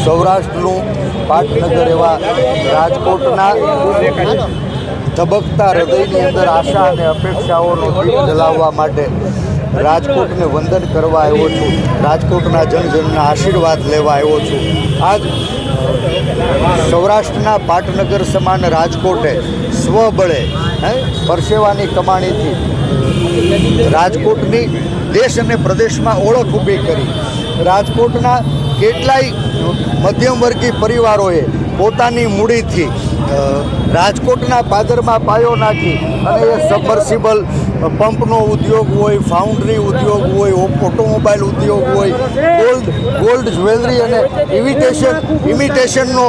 સૌરાષ્ટ્રનું પાટનગર એવા રાજકોટના ધબકતા હૃદયની અંદર આશા અને અપેક્ષાઓનો દીપ જલાવવા માટે રાજકોટને વંદન કરવા આવ્યો છું। રાજકોટના જનજનના આશીર્વાદ લેવા આવ્યો છું। આજ સૌરાષ્ટ્રના પાટનગર સમાન રાજકોટે સ્વબળે પરસેવાની કમાણીથી રાજકોટની દેશ અને પ્રદેશમાં ઓળખ ઊભી કરી। રાજકોટના કેટલાય મધ્યમવર્ગીય પરિવારોએ પોતાની મૂડીથી રાજકોટના પાદરમાં પાયો નાખી અને એ સબમર્સિબલ પંપનો ઉદ્યોગ હોય, ફાઉન્ડરી ઉદ્યોગ હોય, ઓટોમોબાઈલ ઉદ્યોગ હોય, ગોલ્ડ જ્વેલરી અને ઇમિટેશનનો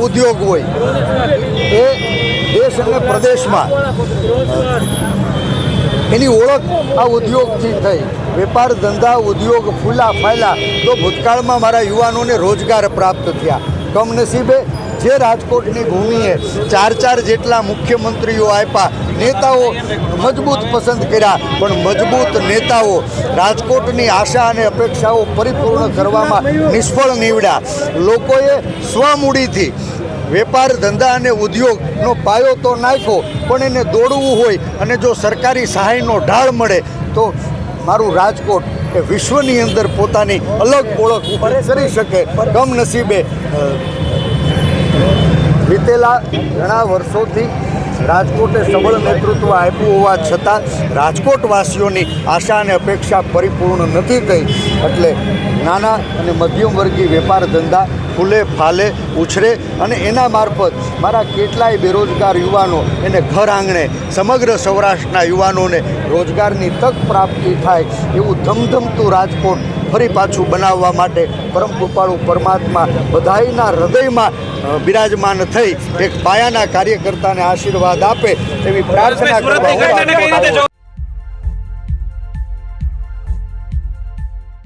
ઉદ્યોગ હોય, એ દેશ અને પ્રદેશમાં એની ઓળખ આ ઉદ્યોગથી થઈ। વેપાર ધંધા ઉદ્યોગ ફૂલા ફાયલા તો ભૂતકાળમાં મારા યુવાનોને રોજગાર પ્રાપ્ત થયા। કમનસીબે જે રાજકોટની ભૂમિએ 4 જેટલા મુખ્યમંત્રીઓ આપ્યા, નેતાઓ મજબૂત પસંદ કર્યા, પણ મજબૂત નેતાઓ રાજકોટની આશા અને અપેક્ષાઓ પરિપૂર્ણ કરવામાં નિષ્ફળ નીવડ્યા। લોકોએ સ્વમૂડીથી વેપાર ધંધા અને ઉદ્યોગનો પાયો તો નાખ્યો, પણ એને દોડવું હોય અને જો સરકારી સહાયનો ઢાળ મળે તો મારું રાજકોટ એ વિશ્વની અંદર પોતાની અલગ ઓળખ ઊભી કરી શકે। કમનસીબે વિતેલા ઘણા વર્ષોથી રાજકોટે સબળ નેતૃત્વ આપ્યું હોવા છતાં રાજકોટવાસીઓની આશા અને અપેક્ષા પરિપૂર્ણ નથી થઈ, એટલે નાના અને મધ્યમ વર્ગીય વેપાર ધંધા ફૂલે ફાલે ઉછરે અને એના મારફત મારા કેટલાય બેરોજગાર યુવાનો એને ઘર આંગણે સમગ્ર સૌરાષ્ટ્રના યુવાનોને રોજગારની તક પ્રાપ્તિ થાય એવું ધમધમતું રાજકોટ ફરી પાછું બનાવવા માટે પરમ કૃપાળુ પરમાત્મા બધાયના હૃદયમાં બિરાજમાન થઈ એક પાયાના કાર્યકર્તાને આશીર્વાદ આપે એવી પ્રાર્થના કરવા